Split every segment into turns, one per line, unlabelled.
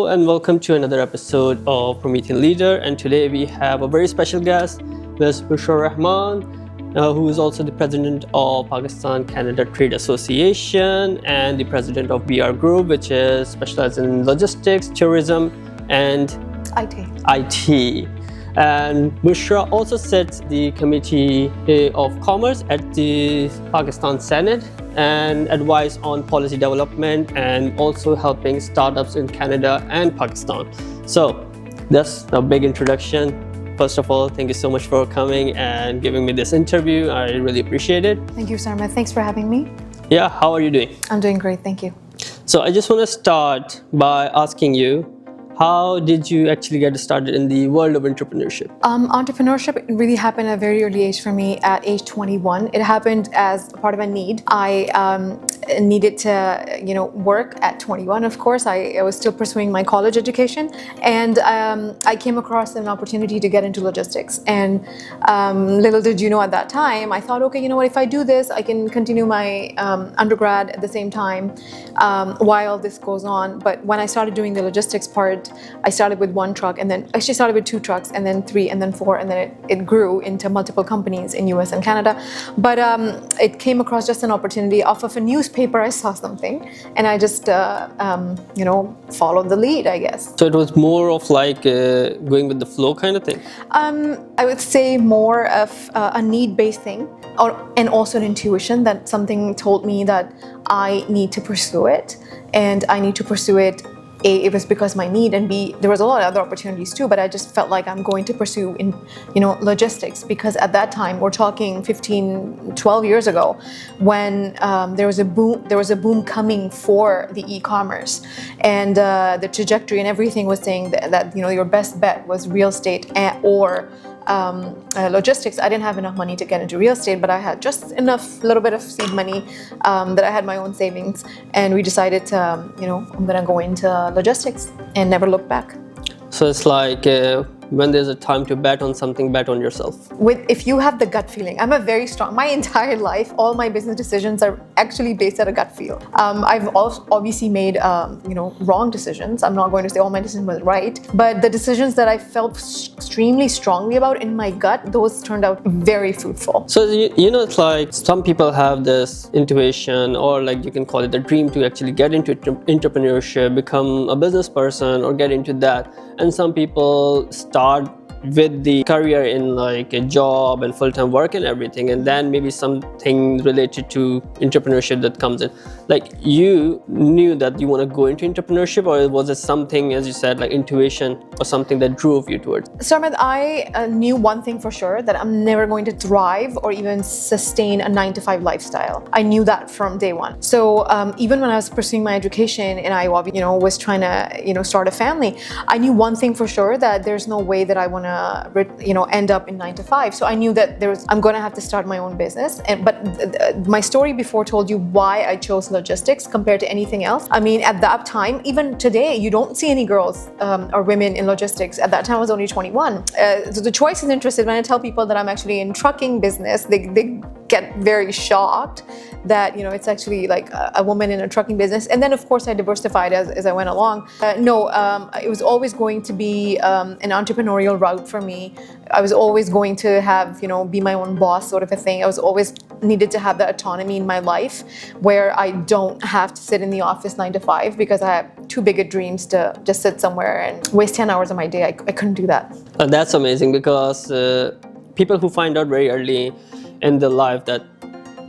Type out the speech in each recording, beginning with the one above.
and welcome to another episode of Promethean Leader. And today we have a very special guest, Ms. Bushra Rehman, who is also the president of Pakistan-Canada Trade Association and the president of BR Group, which is specialized in logistics, tourism, and IT. And Bushra also sits the Committee of Commerce at the Pakistan Senate and advise on policy development and also helping startups in Canada and Pakistan. So that's a big introduction. First of all, thank you so much for coming and giving me this interview. I really appreciate it.
Thank you, Sarma. Thanks for having me.
Yeah, how are you doing?
I'm doing great, thank you.
So I just want to start by asking you, how did you actually get started in the world of entrepreneurship?
Entrepreneurship really happened at a very early age for me at age 21. It happened as part of a need. I needed to, work at 21, of course. I was still pursuing my college education. And I came across an opportunity to get into logistics. And little did you know at that time, I thought, okay, you know what, if I do this, I can continue my undergrad at the same time while this goes on. But when I started doing the logistics part, I started with one truck and then actually started with 2 trucks and then 3 and then 4 and then it grew into multiple companies in US and Canada. But it came across just an opportunity off of a newspaper. I saw something and I just, followed the lead, I guess.
So it was more of like going with the flow kind of thing?
I would say more of a need-based thing and also an intuition that something told me that I need to pursue it and I need to pursue it. A, it was because my need, and B, there was a lot of other opportunities too, but I just felt like I'm going to pursue logistics because at that time, we're talking 15, 12 years ago, when there was a boom coming for the e-commerce and the trajectory and everything was saying that your best bet was real estate or logistics. I didn't have enough money to get into real estate, but I had just enough, little bit of seed money that I had my own savings, and we decided to, I'm gonna go into logistics and never look back.
So it's like when there's a time to bet on something, bet on yourself.
If you have the gut feeling, I'm a very strong, my entire life, all my business decisions are actually based at a gut feel. I've obviously made, wrong decisions. I'm not going to say all my decisions were right, but the decisions that I felt extremely strongly about in my gut, those turned out very fruitful.
So, it's like some people have this intuition or like you can call it a dream to actually get into entrepreneurship, become a business person or get into that. And some people start with the career in like a job and full-time work and everything, and then maybe something related to entrepreneurship that comes in. Like, you knew that you want to go into entrepreneurship, or was it something, as you said, like intuition or something that drove you towards?
Sarmad, I knew one thing for sure, that I'm never going to thrive or even sustain a 9-to-5 lifestyle. I knew that from day one. So even when I was pursuing my education and I was trying to start a family, I knew one thing for sure, that there's no way that I want to end up in 9-to-5. So I knew that I'm going to have to start my own business. But my story before told you why I chose logistics compared to anything else. I mean, at that time, even today, you don't see any girls or women in logistics. At that time, I was only 21. So the choice is interesting. When I tell people that I'm actually in trucking business, they get very shocked that it's actually like a woman in a trucking business. And then of course I diversified as I went along. It was always going to be an entrepreneurial route for me. I was always going to have be my own boss sort of a thing. I was always needed to have the autonomy in my life where I don't have to sit in the office 9-to-5 because I have too big of dreams to just sit somewhere and waste 10 hours of my day. I couldn't do that.
That's amazing, because people who find out very early in their life that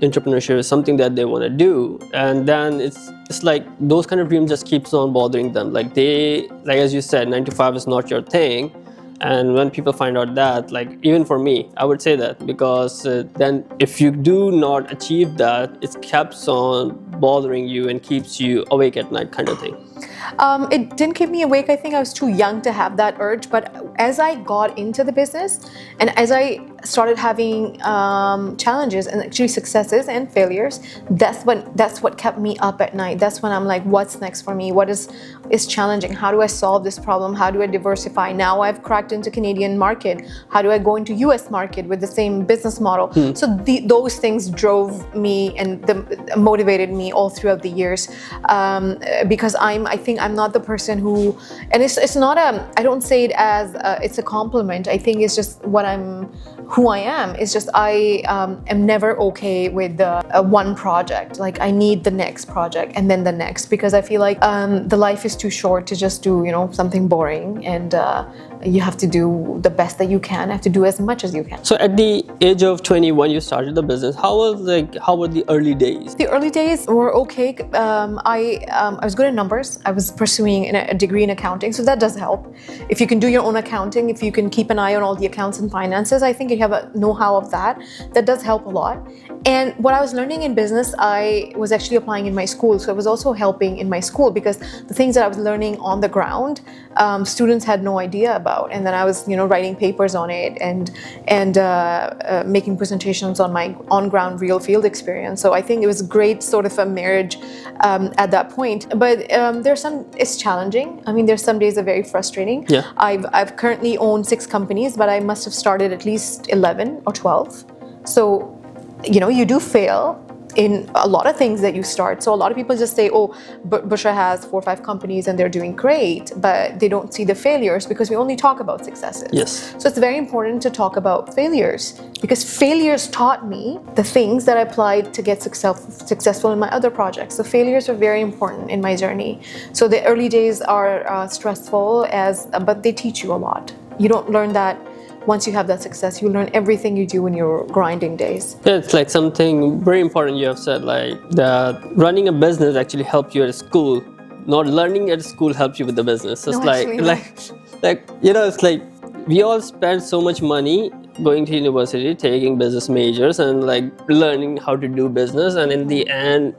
entrepreneurship is something that they want to do, and then it's like those kind of dreams just keeps on bothering them. Like as you said, 9-to-5 is not your thing. And when people find out that, like even for me, I would say that, because then if you do not achieve that, it keeps on bothering you and keeps you awake at night kind of thing.
It didn't keep me awake. I think I was too young to have that urge. But as I got into the business and as I started having challenges and actually successes and failures, that's what kept me up at night. That's when I'm like, what's next for me? What is challenging? How do I solve this problem? How do I diversify? Now I've cracked into Canadian market. How do I go into US market with the same business model? So those things drove me and motivated me all throughout the years, because I think think I'm not the person who, and it's not I don't say it as it's a compliment. I think it's just who I am. It's just I am never okay with one project. Like I need the next project and then the next, because I feel like the life is too short to just do, something boring, and you have to do the best that you can. You have to do as much as you can.
So at the age of 21, you started the business. How were the early days?
The early days were okay. I was good at numbers. I was pursuing a degree in accounting, so that does help. If you can do your own accounting, if you can keep an eye on all the accounts and finances, I think you have a know-how of that. That does help a lot. And what I was learning in business, I was actually applying in my school. So it was also helping in my school, because the things that I was learning on the ground, students had no idea about. And then I was, writing papers on it and making presentations on my on-ground real field experience. So I think it was a great sort of a marriage at that point. But it's challenging. I mean, there's some days that are very frustrating.
Yeah.
I've currently owned 6 companies, but I must have started at least 11 or 12. So, you do fail in a lot of things that you start. So a lot of people just say, oh, Bushra has 4 or 5 companies and they're doing great, but they don't see the failures, because we only talk about successes.
Yes.
So it's very important to talk about failures, because failures taught me the things that I applied to get successful in my other projects. So failures are very important in my journey. So the early days are stressful, but they teach you a lot. You don't learn that. Once you have that success, you learn everything you do in your grinding days.
Yeah, it's like something very important you have said, like that running a business actually helped you at school. Not learning at school helps you with the business. So it's it's like we all spend so much money going to university, taking business majors, and like learning how to do business, and in the end,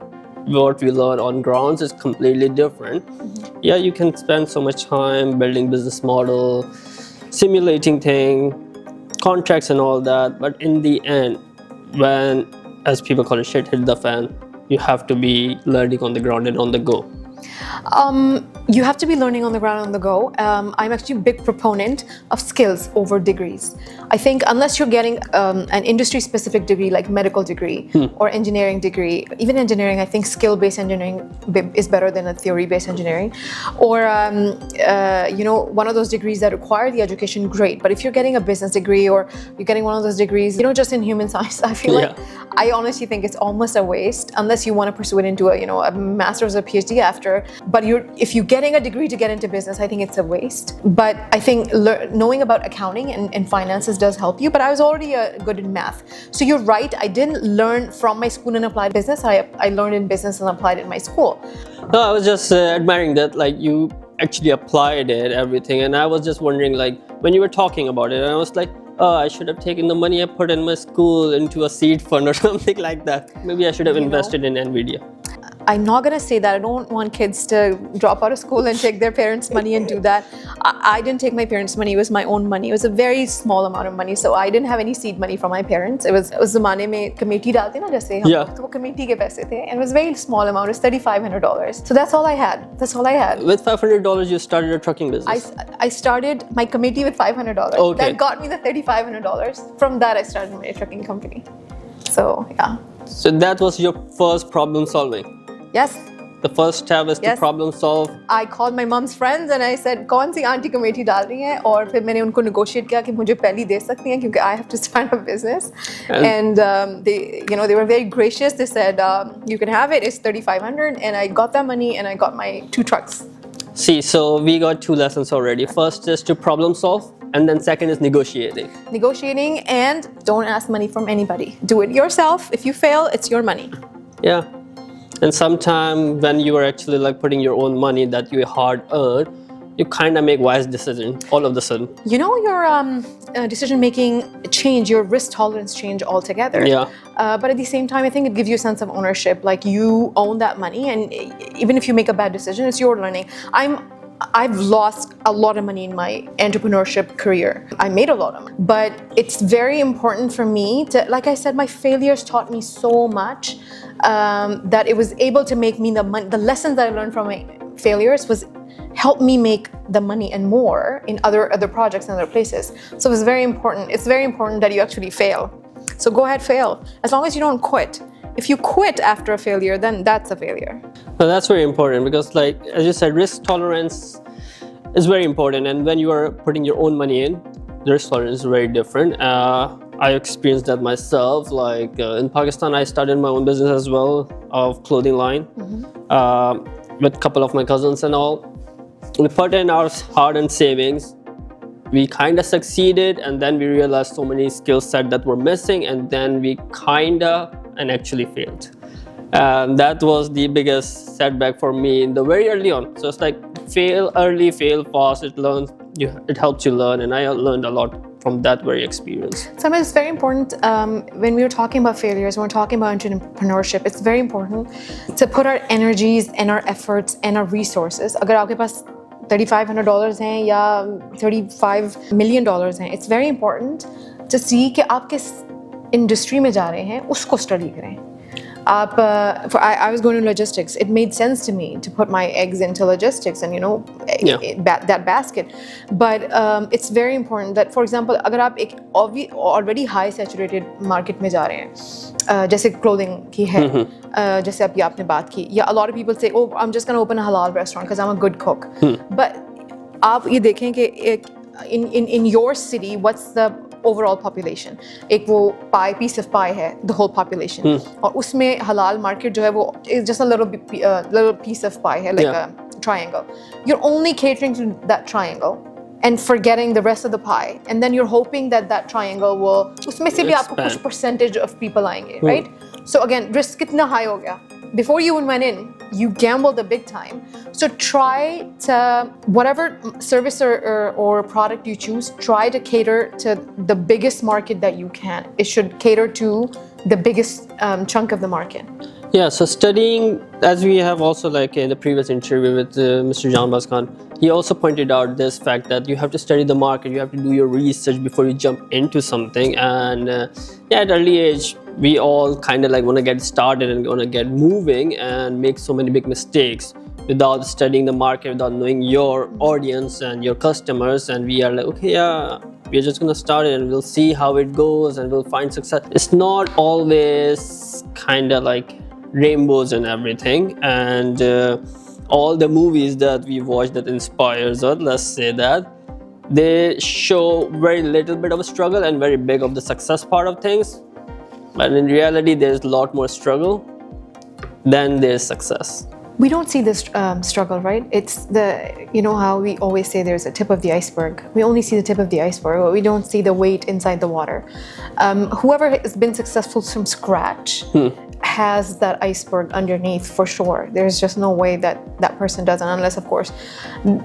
what we learn on grounds is completely different. Mm-hmm. Yeah, you can spend so much time building business model, simulating thing, contracts and all that, but in the end, when, as people call it, shit hit the fan, you have to be learning on the ground and on the go.
You have to be learning on the ground, on the go. I'm actually a big proponent of skills over degrees. I think unless you're getting an industry-specific degree like medical degree or engineering degree, even engineering, I think skill-based engineering is better than a theory-based engineering. Or, one of those degrees that require the education, great. But if you're getting a business degree or you're getting one of those degrees, just in human science, I feel like, I honestly think it's almost a waste unless you want to pursue it into a master's or PhD after. But if you're getting a degree to get into business, I think it's a waste. But I think knowing about accounting and finances does help you. But I was already good in math. So you're right, I didn't learn from my school and applied business. I learned in business and applied in my school.
No, I was just admiring that, like, you actually applied it, everything. And I was just wondering, like, when you were talking about it, and I was like, oh, I should have taken the money I put in my school into a seed fund or something like that. Maybe I should have invested in NVIDIA.
I'm not going to say that. I don't want kids to drop out of school and take their parents' money and do that. I didn't take my parents' money. It was my own money. It was a very small amount of money. So I didn't have any seed money from my parents. It was zamane mein committee dalte na jaise hum log, to wo committee ke paise the. And it was a very small amount. It was $3,500. So that's all I had. That's all I had.
With $500, you started a trucking business.
I started my committee with $500.
Okay.
That got me the $3,500. From that, I started my trucking company. So, yeah.
So that was your first problem solving?
Yes.
The first step is to problem solve.
I called my mom's friends and I said, कौन सी aunty committee डाल रही हैं? और फिर मैंने उनको negotiate किया कि मुझे पहली दे सकती हैं क्योंकि I have to start a business. And they were very gracious. They said, you can have it. It's $3,500, and I got that money and I got my 2 trucks.
See, so we got 2 lessons already. First is to problem solve, and then second is negotiating. Negotiating,
and don't ask money from anybody. Do it yourself. If you fail, it's your money.
Yeah. And sometimes when you are actually like putting your own money that you hard earned, you kind of make wise decisions all of a sudden.
Your decision making change, your risk tolerance change altogether.
Yeah.
But at the same time, I think it gives you a sense of ownership. Like you own that money, and even if you make a bad decision, it's your learning. I've lost a lot of money in my entrepreneurship career. I made a lot of money. But it's very important for me to, like I said, my failures taught me so much that it was able to make me the lessons that I learned from my failures was help me make the money and more in other projects and other places. So it was very important. It's very important that you actually fail. So go ahead, fail. As long as you don't quit. If you quit after a failure, then that's a failure.
Well, that's very important because, like as you said, risk tolerance is very important. And when you are putting your own money in, the risk tolerance is very different. I experienced that myself. Like in Pakistan, I started my own business as well of clothing line with a couple of my cousins and all. We put in our hard-earned savings. We kind of succeeded, and then we realized so many skill sets that were missing, and then we and actually failed. And that was the biggest setback for me in the very early on. So it's like fail early, fail fast. It helps you learn, and I learned a lot from that very experience.
So it's very important when we were talking about failures, when we're talking about entrepreneurship, it's very important to put our energies and our efforts and our resources. अगर आपके पास $3,500 हैं या $35 million हैं, it's very important to see कि आप किस industry में जा रहे हैं, उसको study करें. I was going to logistics. It made sense to me to put my eggs into logistics and that basket. But it's very important that, for example, अगर आप एक already high saturated market में जा रहे हैं, जैसे clothing की है, जैसे अभी आपने बात की, या a lot of people say, oh, I'm just going to open a halal restaurant because I'm a good cook. But आप ये देखें कि in your city, what's the overall population? एक वो piece of pie है, the whole population. और उसमें halal market जो है वो is just a little piece of pie है, like a triangle. You're only catering to that triangle and forgetting the rest of the pie, and then you're hoping that triangle will उसमें से भी आपको कुछ percentage of people आएंगे, right? So again, risk कितना high हो गया? Before you even went in, you gambled a big time. So try to, whatever service or product you choose, try to cater to the biggest market that you can. It should cater to the biggest chunk of the market.
Yeah, so studying, as we have also like in the previous interview with Mr. Janbaz Khan, he also pointed out this fact that you have to study the market, you have to do your research before you jump into something. And at early age, we all kind of like want to get started and want to get moving and make so many big mistakes without studying the market, without knowing your audience and your customers. And we are like, okay, yeah, we're just going to start it and we'll see how it goes and we'll find success. It's not always kind of like rainbows and everything, and all the movies that we watch that inspires us, let's say that, they show very little bit of a struggle and very big of the success part of things, but in reality there's a lot more struggle than there's success.
We don't see this struggle, right? It's how we always say there's a tip of the iceberg. We only see the tip of the iceberg, but we don't see the weight inside the water. Whoever has been successful from scratch has that iceberg underneath for sure. There's just no way that person doesn't, unless of course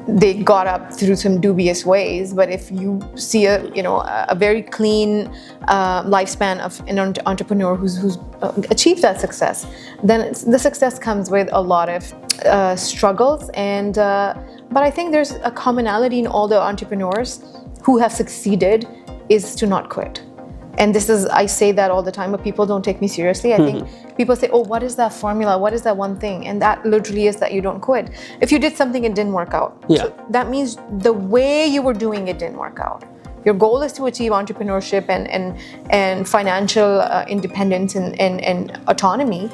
they got up through some dubious ways. But if you see a very clean lifespan of an entrepreneur who's achieved that success, then the success comes with a lot of struggles. And but I think there's a commonality in all the entrepreneurs who have succeeded is to not quit. And I say that all the time, but people don't take me seriously. I think people say, oh, what is that formula? What is that one thing? And that literally is that you don't quit. If you did something, it didn't work out.
Yeah.
So that means the way you were doing it didn't work out. Your goal is to achieve entrepreneurship and financial independence and autonomy.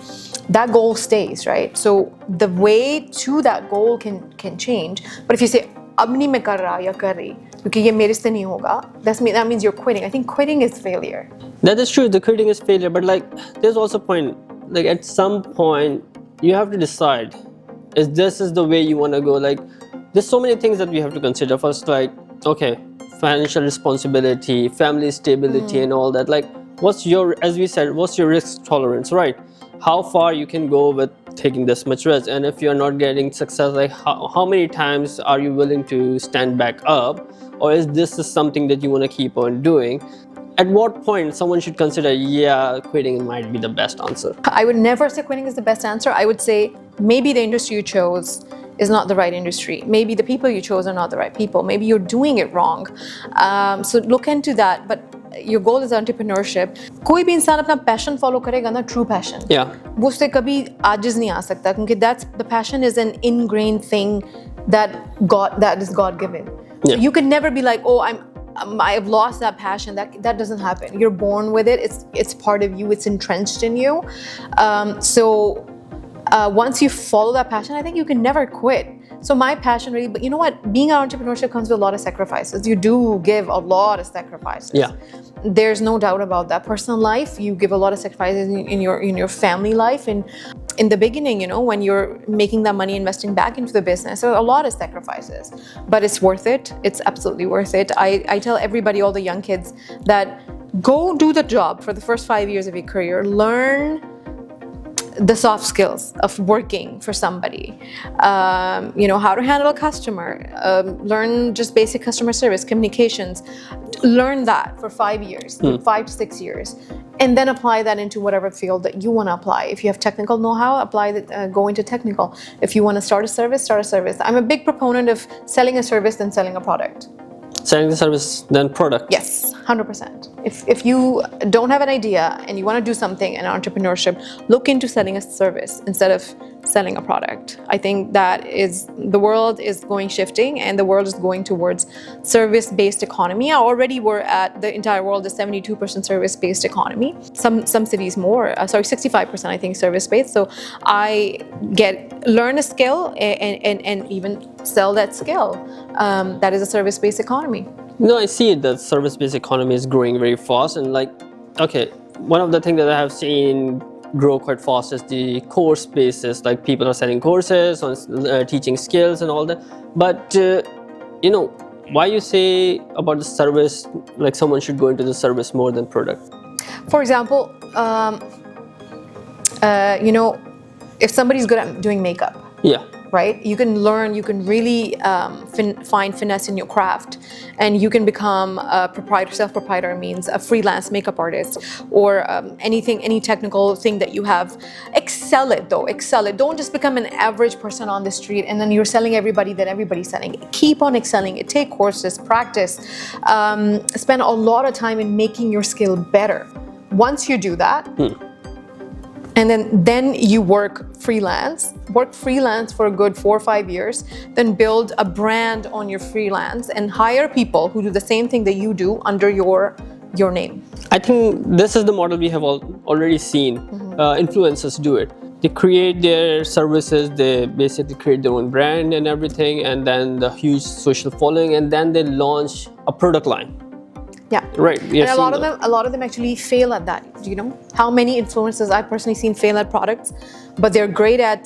That goal stays, right? So the way to that goal can change. But if you say, अब नहीं मैं कर रहा या कर रही क्योंकि ये मेरे से नहीं होगा, that means you're quitting. I think quitting is failure.
That is true. The quitting is failure, but like there's also a point. Like at some point, you have to decide: is this the way you want to go? Like there's so many things that we have to consider. First, like okay, financial responsibility, family stability, and all that. Like what's your risk tolerance, right? How far you can go with taking this much risk, and if you're not getting success, like how many times are you willing to stand back up, or is this something that you want to keep on doing? At what point someone should consider, quitting might be the best answer?
I would never say quitting is the best answer. I would say maybe the industry you chose is not the right industry. Maybe the people you chose are not the right people. Maybe you're doing it wrong. So look into that. But your goal is entrepreneurship. कोई भी इंसान अपना passion follow करेगा ना, true passion.
Yeah.
वो उससे कभी आजिज़ नहीं आ सकता क्योंकि the passion is an ingrained thing that is God given.
Yeah.
You can never be like, oh, I've lost that passion. That doesn't happen. You're born with it. It's part of you. It's entrenched in you. Once you follow that passion, I think you can never quit. So my passion really, but you know what? Being an entrepreneurship comes with a lot of sacrifices. You do give a lot of sacrifices.
Yeah.
There's no doubt about that. Personal life, you give a lot of sacrifices in your family life, and in the beginning, you know, when you're making that money, investing back into the business, so a lot of sacrifices, but it's worth it. It's absolutely worth it. I tell everybody, all the young kids, that go do the job for the first 5 years of your career. Learn the soft skills of working for somebody, you know, how to handle a customer, learn just basic customer service, communications, learn that for 5 years, 5 to 6 years, and then apply that into whatever field that you want to apply. If you have technical know-how, apply that, go into technical. If you want to start a service, start a service. I'm a big proponent of selling a service than selling a product.
Selling the service, then product.
Yes, 100%. If you don't have an idea and you want to do something in entrepreneurship, look into selling a service instead of selling a product. I think that is, the world is shifting, and the world is going towards service-based economy. Already we're at, the entire world is 72% service-based economy. Some cities more, 65% I think service-based. So learn a skill and even sell that skill. That is a service-based economy.
No, I see it. The service-based economy is growing very fast, and okay, one of the things that I have seen grow quite fast is the course basis. Like people are selling courses on teaching skills and all that. But you know, why you say about the service, like someone should go into the service more than product?
For example, you know, if somebody's good at doing makeup,
yeah,
right? You can learn, you can really find finesse in your craft, and you can become a proprietor. Self-proprietor means a freelance makeup artist, or any technical thing that you have. Excel it though, excel it. Don't just become an average person on the street and then you're selling everybody that everybody's selling. Keep on excelling it. Take courses, practice, spend a lot of time in making your skill better. Once you do that, and then you work freelance for a good 4 or 5 years, then build a brand on your freelance and hire people who do the same thing that you do under your name.
I think this is the model we have already seen. Influencers do it. They create their services, they basically create their own brand and everything, and then the huge social following, and then they launch a product line.
Yeah,
right.
And a lot of them actually fail at that. Do you know how many influencers I've personally seen fail at products, but they're great at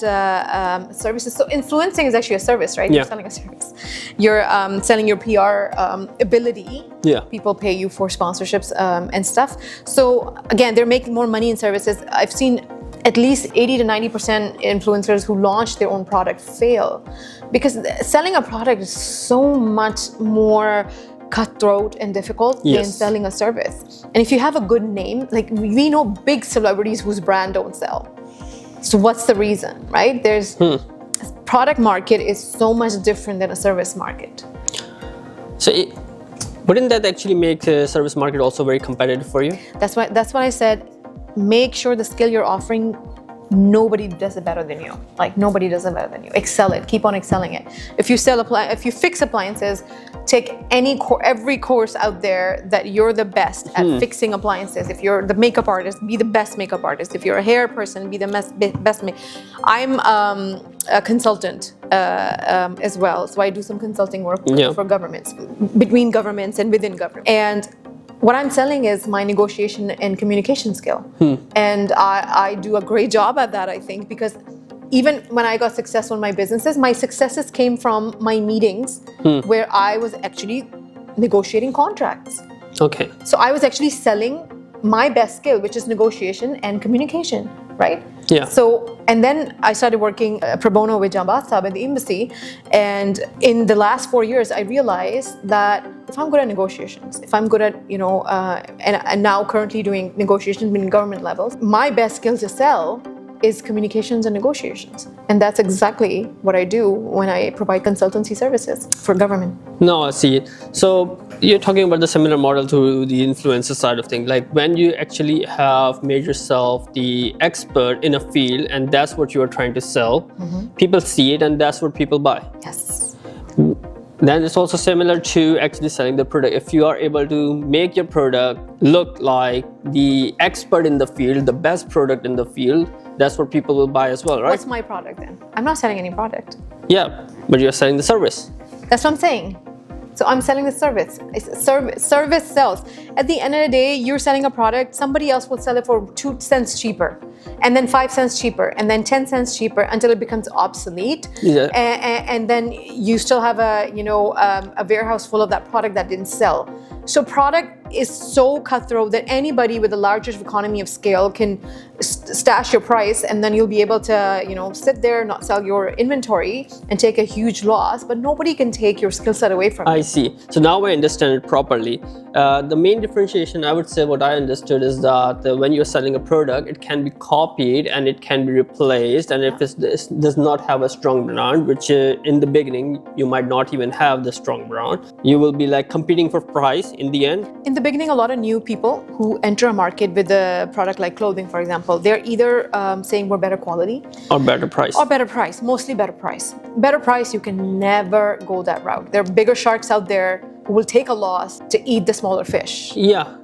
services. So influencing is actually a service, right?
Yeah.
You're selling a service. You're selling your PR ability.
Yeah.
People pay you for sponsorships and stuff. So again, they're making more money in services. I've seen at least 80 to 90% influencers who launch their own product fail, because selling a product is so much more cutthroat and difficult than selling a service. And if you have a good name, like we know big celebrities whose brand don't sell. So what's the reason, right? There's product market is so much different than a service market.
So wouldn't that actually make the service market also very competitive for you?
That's why I said, make sure the skill you're offering, nobody does it better than you. Like nobody does it better than you. Excel it. Keep on excelling it. If you fix appliances, take every course out there that you're the best at fixing appliances. If you're the makeup artist, be the best makeup artist. If you're a hair person, be the best. I'm a consultant as well, so I do some consulting work for governments, between governments and within government. And what I'm selling is my negotiation and communication skill. And I do a great job at that, I think, because even when I got successful in my businesses, my successes came from my meetings where I was actually negotiating contracts. Okay. So I was actually selling my best skill, which is negotiation and communication, right? Yeah. So, and then I started working pro bono with Jambaz Saab at the embassy. And in the last 4 years, I realized that if I'm good at negotiations, if I'm good at, and now currently doing negotiations in government levels, my best skill to sell is communications and negotiations. And that's exactly what I do when I provide consultancy services for government.
No, I see it. So you're talking about the similar model to the influencer side of things. Like when you actually have made yourself the expert in a field and that's what you are trying to sell, people see it and that's what people buy.
Yes.
Then it's also similar to actually selling the product. If you are able to make your product look like the expert in the field, the best product in the field, that's what people will buy as well, right?
What's my product then? I'm not selling any product.
Yeah, but you're selling the service.
That's what I'm saying. So I'm selling the service. Service sells. At the end of the day, you're selling a product, somebody else will sell it for 2 cents cheaper, and then 5 cents cheaper, and then 10 cents cheaper until it becomes obsolete.
Yeah.
And then you still have a warehouse full of that product that didn't sell. So product is so cutthroat that anybody with a larger economy of scale can stash your price, and then you'll be able to sit there, not sell your inventory and take a huge loss, but nobody can take your skill set away from you.
I see. So now I understand it properly. The main differentiation, I would say, what I understood is that when you're selling a product, it can be copied and it can be replaced. And if it does not have a strong brand, which in the beginning you might not even have the strong brand, you will be like competing for price in the end.
In the beginning, a lot of new people who enter a market with a product like clothing, for example, they're either saying we're better quality
Or better price.
or better price, mostly better price. Better price, you can never go that route. There are bigger sharks out there who will take a loss to eat the smaller fish.
Yeah,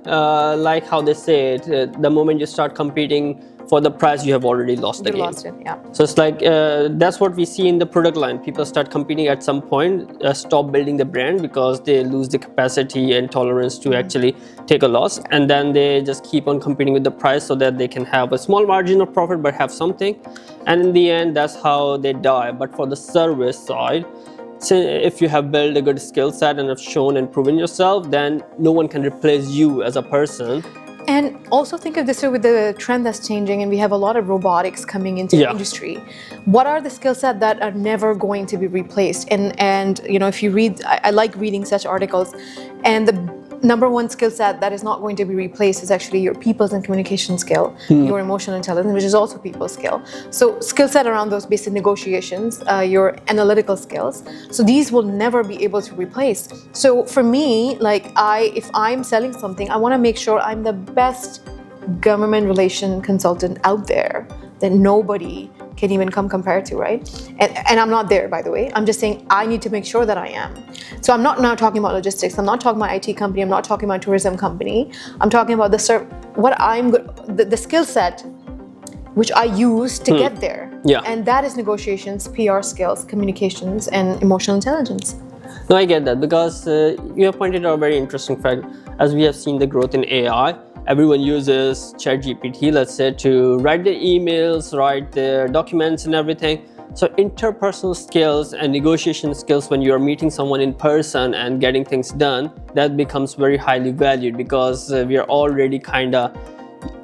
like how they say it, the moment you start competing for the price, you have already lost the
You
game.
lost it, yeah.
So it's like that's what we see in the product line. People start competing at some point, stop building the brand because they lose the capacity and tolerance to actually take a loss, and then they just keep on competing with the price so that they can have a small margin of profit but have something, and in the end that's how they die. But for the service side, so if you have built a good skill set and have shown and proven yourself, then no one can replace you as a person.
And also think of this way, with the trend that's changing, and we have a lot of robotics coming into the industry. What are the skill set that are never going to be replaced? And if you read, I like reading such articles, and the number one skill set that is not going to be replaced is actually your people's and communication skill, your emotional intelligence, which is also people's skill. So skill set around those basic negotiations, your analytical skills. So these will never be able to replace. So for me, if I'm selling something, I want to make sure I'm the best government relation consultant out there that nobody can even come compared to, right? And I'm not there, by the way. I'm just saying I need to make sure that I am. So I'm not now talking about logistics. I'm not talking about IT company. I'm not talking about tourism company. I'm talking about the skill set which I use to get there.
Yeah.
And that is negotiations, PR skills, communications, and emotional intelligence.
No, I get that, because you have pointed out a very interesting fact. As we have seen the growth in AI, everyone uses ChatGPT, let's say, to write their emails, write their documents and everything. So interpersonal skills and negotiation skills, when you're meeting someone in person and getting things done, that becomes very highly valued, because we are already kind of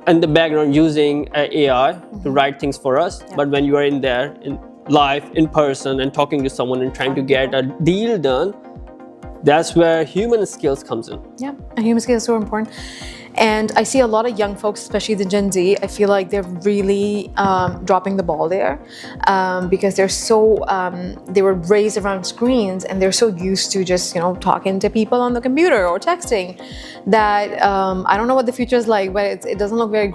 in the background using AI to write things for us. But when you are in there, in live, in person, and talking to someone and trying to get a deal done, that's where human skills comes in.
Yeah, and human skills is so important. And I see a lot of young folks, especially the Gen Z, I feel like they're really dropping the ball there, because they were raised around screens, and they're so used to just talking to people on the computer or texting that I don't know what the future is like, but it doesn't look very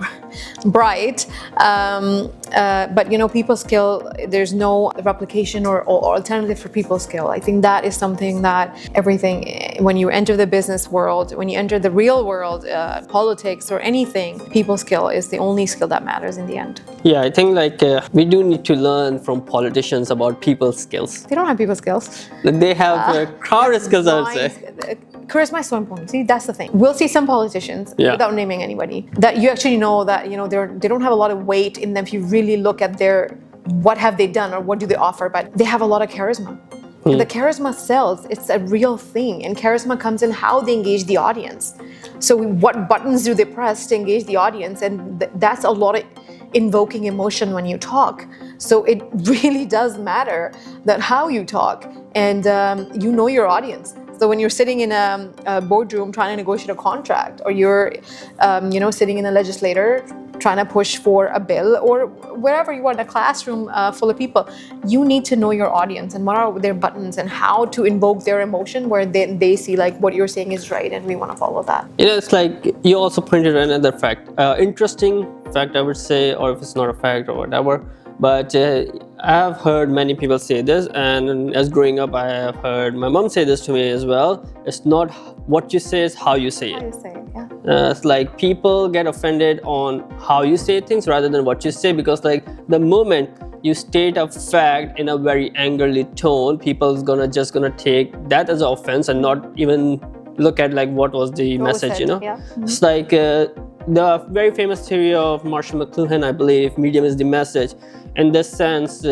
bright. But people skill, there's no replication or alternative for people skill. I think that is something that everything, when you enter the business world, when you enter the real world, politics or anything, people skill is the only skill that matters in the end.
Yeah, I think we do need to learn from politicians about people skills.
They don't have people skills.
They have crowd skills, I would say.
Charisma is so important. See, that's the thing. We'll see some politicians, without naming anybody, that you actually know that they don't have a lot of weight in them if you really look at what have they done or what do they offer, but they have a lot of charisma. And the charisma sells. It's a real thing, and charisma comes in how they engage the audience. So what buttons do they press to engage the audience? And that's a lot of invoking emotion when you talk. So it really does matter that how you talk, and your audience. So when you're sitting in a boardroom trying to negotiate a contract, or you're sitting in a legislator trying to push for a bill, or wherever you are in a classroom full of people, you need to know your audience and what are their buttons and how to invoke their emotion where they see like what you're saying is right and we want to follow that.
It's like you also pointed out another fact, interesting fact, I would say, or if it's not a fact or whatever. But I have heard many people say this, and as growing up, I have heard my mom say this to me as well. It's not what you say, it's how you say it.
How you say it, yeah.
It's like people get offended on how you say things rather than what you say, because like the moment you state a fact in a very angrily tone, people's just gonna take that as an offense and not even look at like what was the message,
said,
you know.
yeah.
It's like the very famous theory of Marshall McLuhan, I believe, medium is the message. In this sense,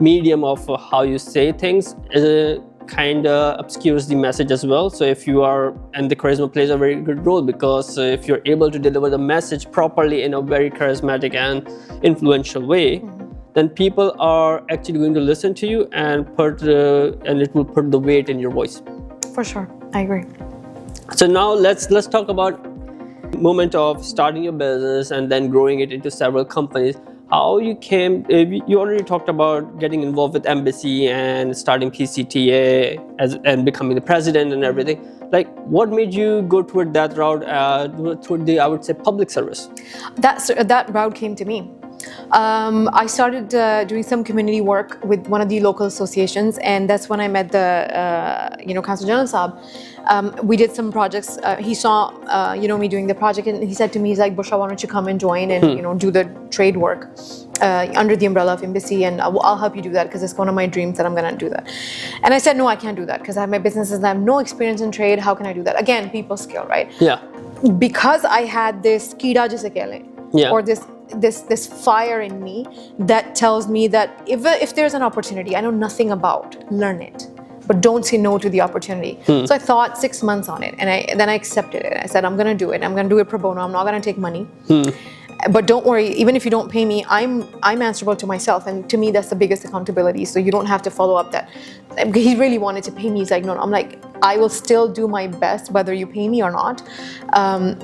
medium of how you say things kind of obscures the message as well. So if you are, and the charisma plays a very good role, because if you're able to deliver the message properly in a very charismatic and influential way, then people are actually going to listen to you and it will put the weight in your voice.
For sure, I agree.
So now let's talk about moment of starting your business and then growing it into several companies. How you came, you already talked about getting involved with embassy and starting PCTA and becoming the president and everything. Like, what made you go toward that route, toward the, I would say, public service?
That route came to me. I started doing some community work with one of the local associations, and that's when I met the Council General Saab. We did some projects. He saw me doing the project, and he said to me, he's like, Bushra, why don't you come and join and do the trade work under the umbrella of embassy, and I'll help you do that because it's one of my dreams that I'm going to do that. And I said, no, I can't do that because I have my businesses and I have no experience in trade. How can I do that? Again, people skill, right?
Yeah.
Because I had this kida jise kehle, or this fire in me that tells me that if there's an opportunity I know nothing about, learn it, but don't say no to the opportunity. So I thought 6 months on it, and then I accepted it. I said, I'm going to do it. I'm going to do it pro bono. I'm not going to take money. But don't worry, even if you don't pay me, I'm answerable to myself, and to me that's the biggest accountability. So you don't have to follow up that. He really wanted to pay me. He's like, no. I'm like, I will still do my best whether you pay me or not,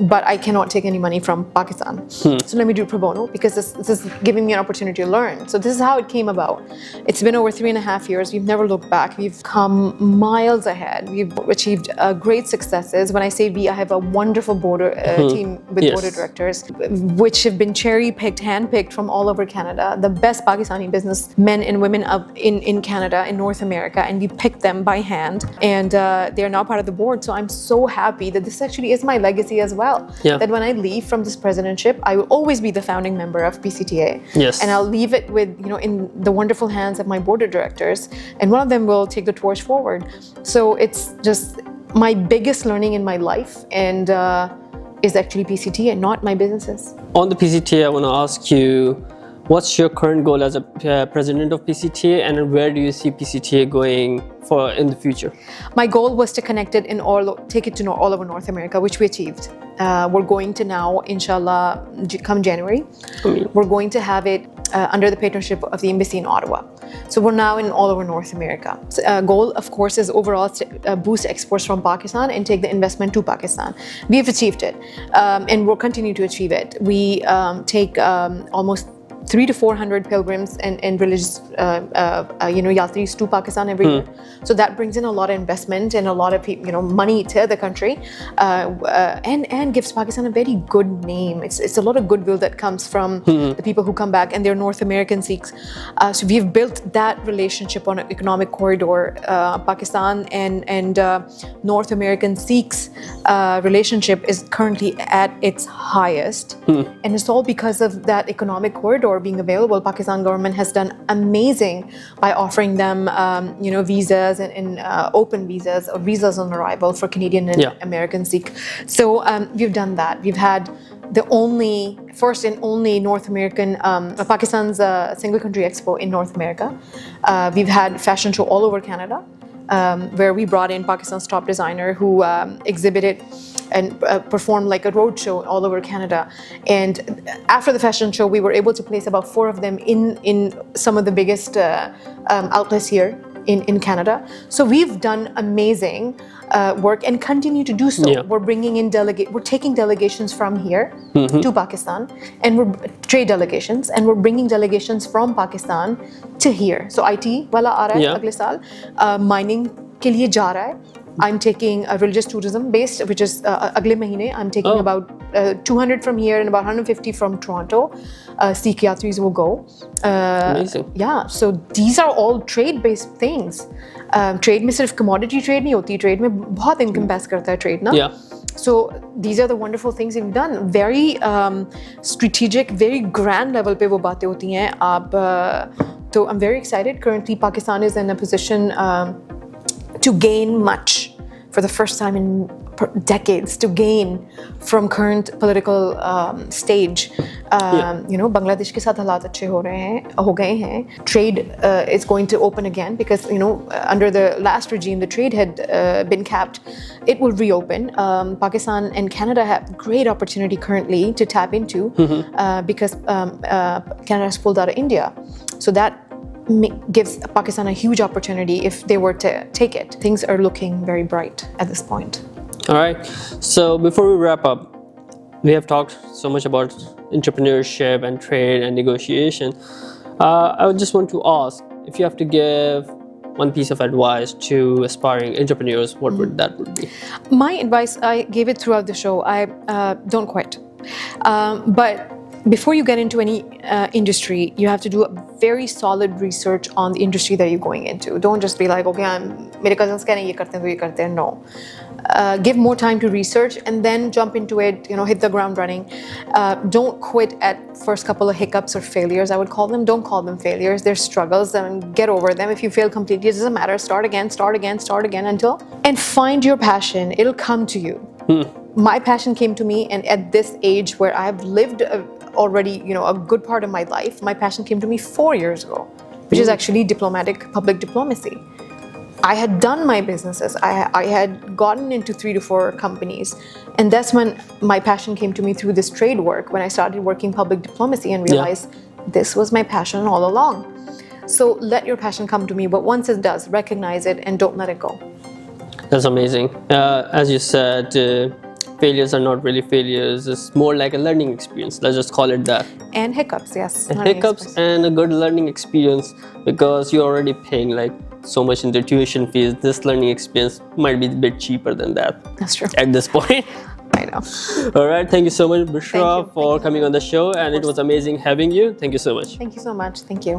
but I cannot take any money from Pakistan. So let me do pro bono because this is giving me an opportunity to learn. So this is how it came about. It's been over 3.5 years. We've never looked back. We've come miles ahead. We've achieved great successes. When I say we, I have a wonderful team with board of directors, which have been cherry-picked, hand-picked from all over Canada, the best Pakistani businessmen and women in Canada, in North America, and we picked them by hand, and they're now part of the board. So I'm so happy that this actually is my legacy as well.
Yeah.
That when I leave from this presidentship, I will always be the founding member of PCTA.
Yes.
And I'll leave it with, in the wonderful hands of my board of directors, and one of them will take the torch forward. So it's just my biggest learning in my life, and is actually PCTA, not my businesses.
On the PCTA, I want to ask you, what's your current goal as a president of PCTA, and where do you see PCTA going in the future?
My goal was to connect it take it to all over North America, which we achieved. We're going to now, inshallah, come January, we're going to have it under the patronship of the embassy in Ottawa. So we're now in all over North America. So, goal, of course, is overall to boost exports from Pakistan and take the investment to Pakistan. We have achieved it, and we'll continue to achieve it. We take almost 300 to 400 pilgrims and religious yatris to Pakistan every year. So that brings in a lot of investment and a lot of money to the country, and gives Pakistan a very good name. It's a lot of goodwill that comes from the people who come back, and they're North American Sikhs. So we've built that relationship on an economic corridor. Pakistan and North American Sikhs relationship is currently at its highest, and it's all because of that economic corridor being available. Pakistan government has done amazing by offering them visas and open visas or visas on arrival for Canadian and American Sikh. So we've done that. We've had the first and only North American Pakistan's single country expo in North America. We've had fashion show all over Canada, where we brought in Pakistan's top designer who exhibited and performed like a road show all over Canada. And after the fashion show, we were able to place about 4 of them in some of the biggest outlets here in Canada. So we've done amazing work and continue to do so.
Yeah.
We're bringing in we're taking delegations from here to Pakistan, and we're trade delegations, and we're bringing delegations from Pakistan to here. So IT wala aa raha hai agle saal, mining के लिए जा रहा है, I'm taking a religious tourism based, which is agle mahine. I'm taking about 200 from here and about 150 from Toronto. Sikh yatris will go.
Amazing.
Yeah, so these are all trade-based things. Trade में सिर्फ commodity trade नहीं होती, trade में बहुत income pass करता है trade ना.
Yeah.
So these are the wonderful things we've done. Very strategic, very grand level पे वो बातें होती हैं. So I'm very excited. Currently, Pakistan is in a position to gain much for the first time in decades, to gain from current political stage. You know, Bangladesh के साथ हालात अच्छे हो गए हैं. Trade is going to open again because, you know, under the last regime, the trade had been capped. It will reopen. Pakistan and Canada have great opportunity currently to tap into because Canada has pulled out of India. So that gives Pakistan a huge opportunity if they were to take it. Things are looking very bright at this point.
All right. So before we wrap up, we have talked so much about entrepreneurship and trade and negotiation. I would just want to ask, if you have to give one piece of advice to aspiring entrepreneurs, what would that be?
My advice, I gave it throughout the show. I don't quit. But before you get into any industry, you have to do a very solid research on the industry that you're going into. Don't just be like, okay, mere cousins keh rahe hain, ye karte hain, to ye karte hain. No. Give more time to research and then jump into it, you know, hit the ground running. Don't quit at first couple of hiccups or failures, I would call them. Don't call them failures. They're struggles, and get over them. If you fail completely, it doesn't matter. Start again until, and find your passion. It'll come to you. My passion came to me, and at this age where I've lived already, you know, a good part of my life, my passion came to me 4 years ago, which is actually public diplomacy. I had done my businesses. I had gotten into 3 to 4 companies. And that's when my passion came to me through this trade work, when I started working public diplomacy and realized this was my passion all along. So let your passion come to me, but once it does, recognize it and don't let it go.
That's amazing. As you said, failures are not really failures. It's more like a learning experience. Let's just call it that.
And hiccups, yes.
And hiccups and a good learning experience, because you're already paying like so much in the tuition fees. This learning experience might be a bit cheaper than that.
That's true.
At this point.
I know.
All right. Thank you so much, Bushra,
Thank you.
for coming on the show. And it was amazing having you. Thank you so much.
Thank you so much. Thank you.